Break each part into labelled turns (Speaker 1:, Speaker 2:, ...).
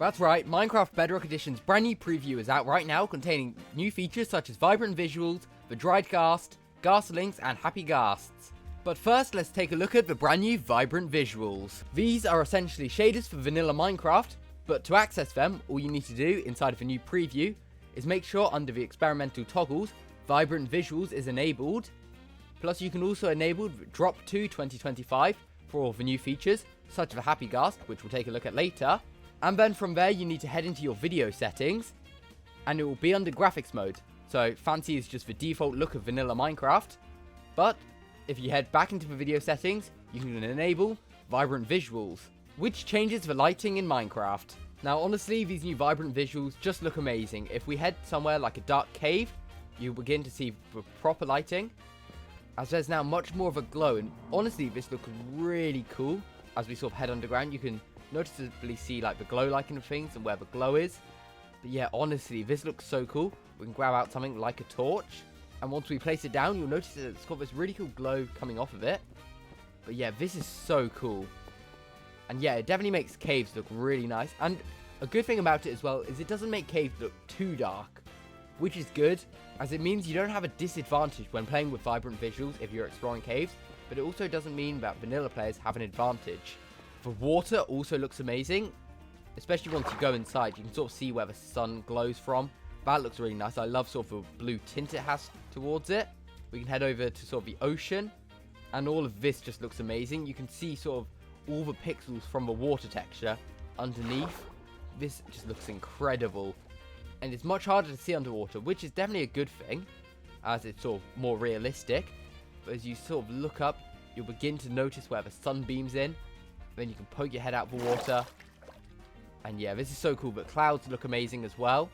Speaker 1: That's right, Minecraft Bedrock Edition's brand new preview is out right now, containing new features such as vibrant visuals, the dried ghast, ghastlings, and happy ghasts. But first, let's take a look at the brand new vibrant visuals. These are essentially shaders for vanilla Minecraft, but to access them, all you need to do inside of the new preview is make sure under the experimental toggles, vibrant visuals is enabled. Plus, you can also enable drop to 2025 for all the new features, such as the happy ghast, which we'll take a look at later. And then from there, you need to head into your video settings, and it will be under graphics mode. So fancy is just the default look of vanilla Minecraft. But if you head back into the video settings, you can enable vibrant visuals, which changes the lighting in Minecraft. Now honestly, these new vibrant visuals just look amazing. If we head somewhere like a dark cave, you'll begin to see the proper lighting, as there's now much more of a glow. And honestly, this looks really cool. As we sort of head underground, you can noticeably see like the glow lighting of things and where the glow is. But yeah, honestly, this looks so cool. We can grab out something like a torch, and once we place it down, you'll notice that it's got this really cool glow coming off of it. But yeah, this is so cool. And yeah, it definitely makes caves look really nice. And a good thing about it as well is it doesn't make caves look too dark, which is good, as it means you don't have a disadvantage when playing with vibrant visuals if you're exploring caves. But it also doesn't mean that vanilla players have an advantage. The water also looks amazing, especially once you go inside. You can sort of see where the sun glows from. That looks really nice. I love sort of the blue tint it has towards it. We can head over to sort of the ocean, and all of this just looks amazing. You can see sort of all the pixels from the water texture underneath. This just looks incredible, and it's much harder to see underwater, which is definitely a good thing, as it's sort of more realistic. But as you sort of look up, you'll begin to notice where the sun beams in. Then you can poke your head out of the water. And yeah, this is so cool. But clouds look amazing as well.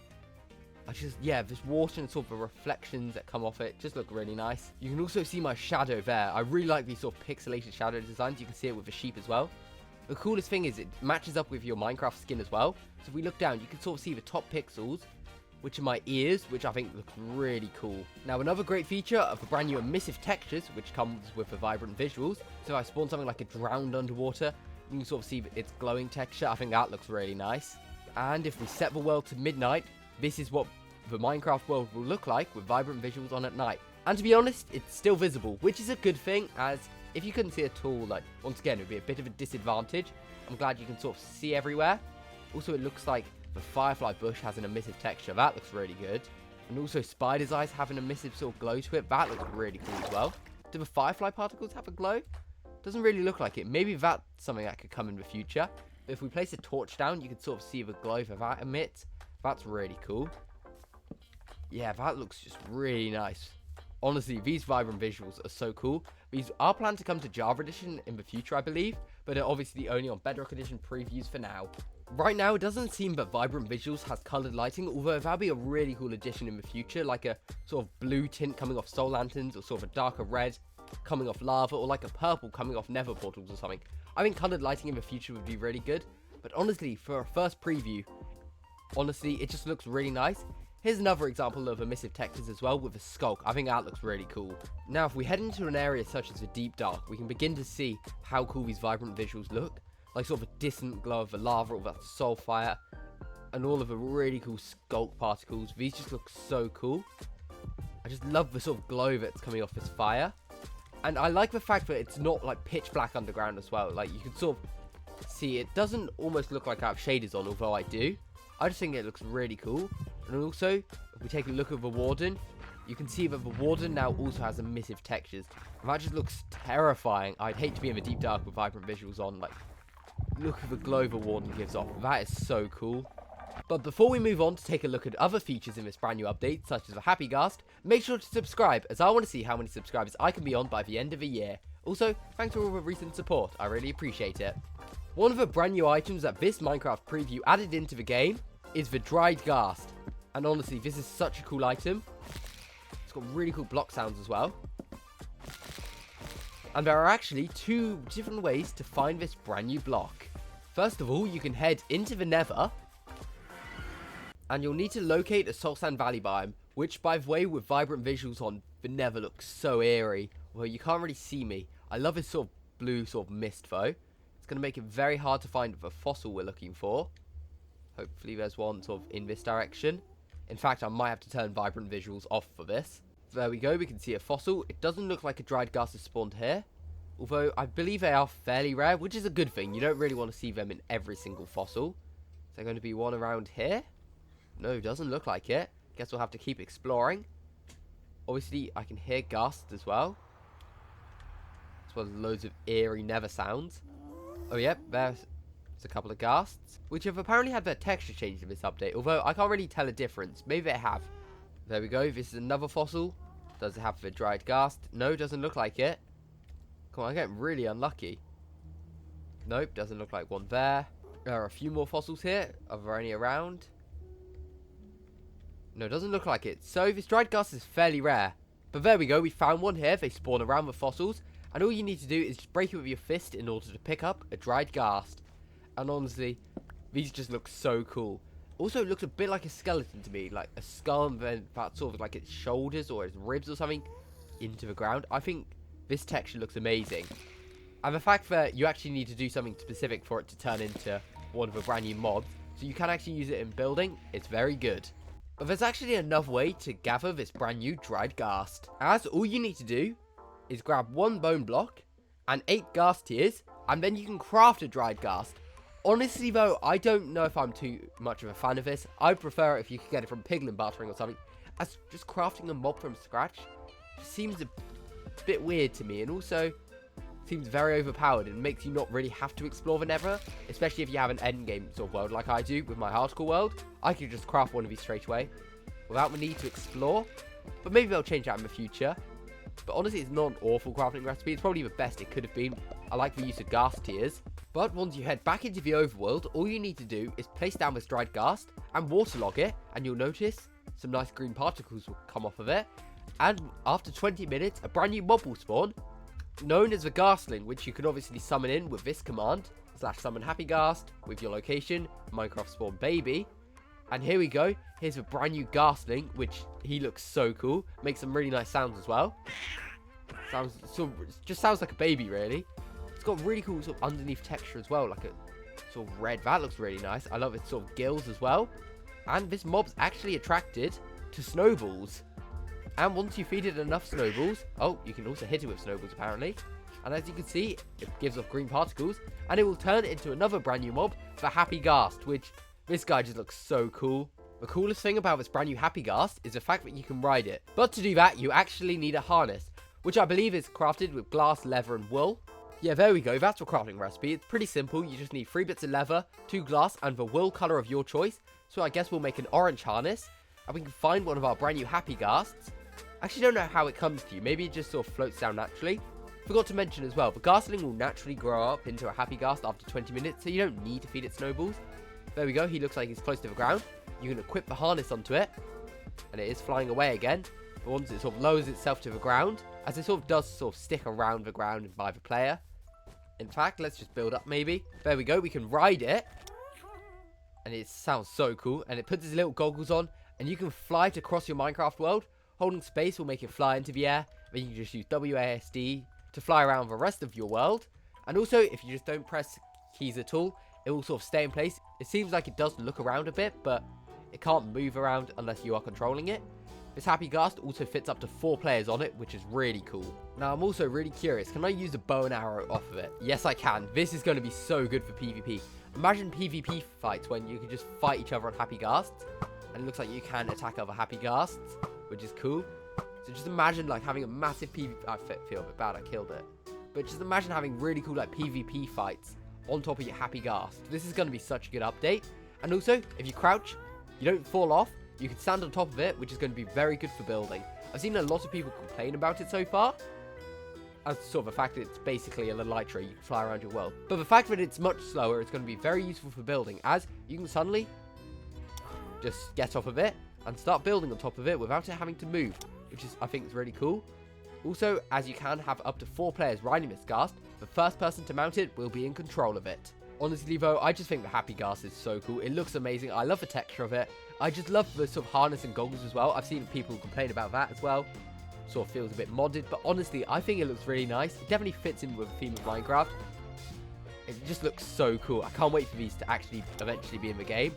Speaker 1: This water and sort of the reflections that come off it just look really nice. You can also see my shadow there. I really like these sort of pixelated shadow designs. You can see it with the sheep as well. The coolest thing is it matches up with your Minecraft skin as well. So if we look down, you can sort of see the top pixels, which are my ears, which I think looks really cool. Now, another great feature of the brand new emissive textures, which comes with the vibrant visuals. So if I spawn something like a drowned underwater, you can sort of see its glowing texture. I think that looks really nice. And if we set the world to midnight, this is what the Minecraft world will look like with vibrant visuals on at night. And to be honest, it's still visible, which is a good thing, as if you couldn't see at all, like, once again, it would be a bit of a disadvantage. I'm glad you can sort of see everywhere. Also, it looks like the firefly bush has an emissive texture. That looks really good. And also, spider's eyes have an emissive sort of glow to it. That looks really cool as well. Do the firefly particles have a glow? Doesn't really look like it. Maybe that's something that could come in the future. But if we place a torch down, you can sort of see the glow that emits. That's really cool. Yeah, that looks just really nice. Honestly, these vibrant visuals are so cool. These are planned to come to Java Edition in the future, I believe. But they're obviously only on Bedrock Edition previews for now. Right now, it doesn't seem that vibrant visuals has colored lighting, although that'll be a really cool addition in the future, like a sort of blue tint coming off soul lanterns, or sort of a darker red coming off lava, or like a purple coming off nether portals or something. I think colored lighting in the future would be really good, but honestly, for a first preview, honestly, it just looks really nice. Here's another example of emissive textures as well with a skulk. I think that looks really cool. Now, if we head into an area such as the deep dark, we can begin to see how cool these vibrant visuals look. Like sort of a distant glow of the lava, or that soul fire, and all of the really cool skulk particles. These just look so cool. I just love the sort of glow that's coming off this fire. And I like the fact that it's not like pitch black underground as well. Like you can sort of see it doesn't almost look like I have shaders on, although I do. I just think it looks really cool. And also, if we take a look at the warden, you can see that the warden now also has emissive textures. And that just looks terrifying. I'd hate to be in the deep dark with vibrant visuals on. Like, look at the glow the warden gives off. That is so cool. But before we move on to take a look at other features in this brand new update, such as the happy ghast, make sure to subscribe, as I want to see how many subscribers I can be on by the end of the year. Also, thanks for all the recent support. I really appreciate it. One of the brand new items that this Minecraft preview added into the game is the dried ghast. And honestly, this is such a cool item. It's got really cool block sounds as well. And there are actually two different ways to find this brand new block. First of all, you can head into the nether, and you'll need to locate a Soul Sand Valley biome, which, by the way, with vibrant visuals on, the nether looks so eerie. Well, you can't really see me. I love this sort of blue sort of mist, though. It's going to make it very hard to find the fossil we're looking for. Hopefully there's one sort of in this direction. In fact, I might have to turn vibrant visuals off for this. There we go, we can see a fossil. It doesn't look like a dried ghast has spawned here. Although, I believe they are fairly rare, which is a good thing. You don't really want to see them in every single fossil. Is there going to be one around here? No, doesn't look like it. Guess we'll have to keep exploring. Obviously, I can hear ghasts as well. As well as loads of eerie nether sounds. Oh, yep, there's a couple of ghasts, which have apparently had their texture changed in this update. Although, I can't really tell a difference. Maybe they have. There we go, this is another fossil. Does it have the dried ghast? No, doesn't look like it. Come on, I'm getting really unlucky. Nope, doesn't look like one there. There are a few more fossils here. Are there any around? No, doesn't look like it. So, this dried ghast is fairly rare. But there we go, we found one here. They spawn around the fossils. And all you need to do is just break it with your fist in order to pick up a dried ghast. And honestly, these just look so cool. Also, it looks a bit like a skeleton to me. Like a skull and then that sort of like its shoulders or its ribs or something into the ground. I think this texture looks amazing. And the fact that you actually need to do something specific for it to turn into one of the brand new mobs, so you can actually use it in building, it's very good. But there's actually another way to gather this brand new dried ghast. As all you need to do is grab one bone block and 8 ghast tears, and then you can craft a dried ghast. Honestly though, I don't know if I'm too much of a fan of this. I'd prefer it if you could get it from piglin bartering or something, as just crafting a mob from scratch seems a bit weird to me, and also seems very overpowered and makes you not really have to explore the nether, especially if you have an endgame sort of world like I do with my hardcore world. I could just craft one of these straight away without the need to explore, but maybe they'll change that in the future. But honestly, it's not an awful crafting recipe. It's probably the best it could have been. I like the use of ghast tears. But once you head back into the overworld, all you need to do is place down this dried ghast and waterlog it, and you'll notice some nice green particles will come off of it. And after 20 minutes, a brand new mob will spawn, known as the ghastling, which you can obviously summon in with this command, /summon happy ghast, with your location, Minecraft spawn baby. And here we go, here's a brand new ghastling, which he looks so cool, makes some really nice sounds as well. Just sounds like a baby really. It's got really cool sort of underneath texture as well, like a sort of red, that looks really nice. I love its sort of gills as well. And this mob's actually attracted to snowballs. And once you feed it enough snowballs, oh, you can also hit it with snowballs apparently. And as you can see, it gives off green particles, and it will turn into another brand new mob, the Happy Ghast, which this guy just looks so cool. The coolest thing about this brand new Happy Ghast is the fact that you can ride it. But to do that, you actually need a harness, which I believe is crafted with glass, leather, and wool. Yeah, there we go, that's the crafting recipe. It's pretty simple, you just need 3 bits of leather, 2 glass, and the wool color of your choice. So I guess we'll make an orange harness, and we can find one of our brand new Happy Ghasts. I actually don't know how it comes to you, maybe it just sort of floats down naturally. Forgot to mention as well, the ghastling will naturally grow up into a Happy Ghast after 20 minutes, so you don't need to feed it snowballs. There we go, he looks like he's close to the ground. You can equip the harness onto it, and it is flying away again. But once it sort of lowers itself to the ground, as it sort of does sort of stick around the ground by the player. In fact, let's just build up maybe. There we go, we can ride it. And it sounds so cool, and it puts its little goggles on, and you can fly to cross your Minecraft world. Holding space will make it fly into the air, then you can just use WASD to fly around the rest of your world. And also, if you just don't press keys at all, it will sort of stay in place. It seems like it does look around a bit, but it can't move around unless you are controlling it. This Happy Ghast also fits up to 4 players on it, which is really cool. Now, I'm also really curious, can I use a bow and arrow off of it? Yes, I can. This is going to be so good for PvP. Imagine PvP fights when you can just fight each other on Happy Ghasts, and it looks like you can attack other Happy Ghasts, which is cool. So just imagine like having a massive PvP, I feel a bit bad, I killed it. But just imagine having really cool like PvP fights on top of your Happy Ghast. This is going to be such a good update. And also, if you crouch, you don't fall off, you can stand on top of it, which is going to be very good for building. I've seen a lot of people complain about it so far, as sort of the fact that it's basically a little light ray, you can fly around your world. But the fact that it's much slower, it's going to be very useful for building, as you can suddenly just get off of it and start building on top of it without it having to move, which is, I think, is really cool. Also, as you can have up to 4 players riding this Ghast, the first person to mount it will be in control of it. Honestly though, I just think the Happy Ghast is so cool. It looks amazing. I love the texture of it. I just love the sort of harness and goggles as well. I've seen people complain about that as well. Sort of feels a bit modded, but honestly, I think it looks really nice. It definitely fits in with the theme of Minecraft. It just looks so cool. I can't wait for these to actually eventually be in the game.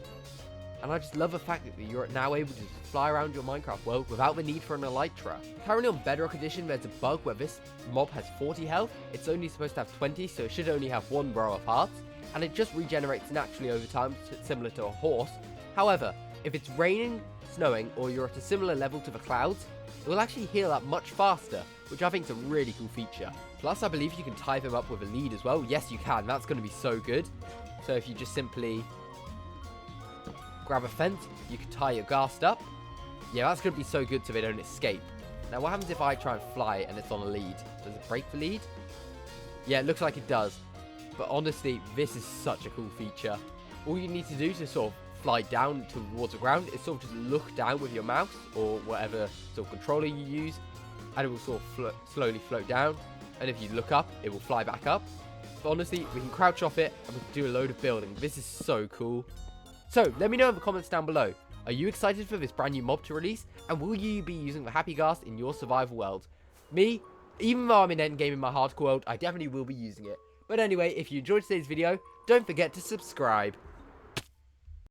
Speaker 1: And I just love the fact that you're now able to fly around your Minecraft world without the need for an elytra. Currently on Bedrock Edition, there's a bug where this mob has 40 health. It's only supposed to have 20, so it should only have 1 row of hearts. And it just regenerates naturally over time, similar to a horse. However, if it's raining, snowing, or you're at a similar level to the clouds, it will actually heal up much faster, which I think is a really cool feature. Plus, I believe you can tie them up with a lead as well. Yes, you can. That's going to be so good. So if you just simply grab a fence, you can tie your ghast up. Yeah, that's going to be so good so they don't escape. Now, what happens if I try and fly and it's on a lead? Does it break the lead? Yeah, it looks like it does. But honestly, this is such a cool feature. All you need to do to sort of fly down towards the ground is sort of just look down with your mouse or whatever sort of controller you use, and it will sort of slowly float down. And if you look up, it will fly back up. But honestly, we can crouch off it and we can do a load of building. This is so cool. So, let me know in the comments down below. Are you excited for this brand new mob to release? And will you be using the Happy Ghast in your survival world? Me, even though I'm in endgame in my hardcore world, I definitely will be using it. But anyway, if you enjoyed today's video, don't forget to subscribe.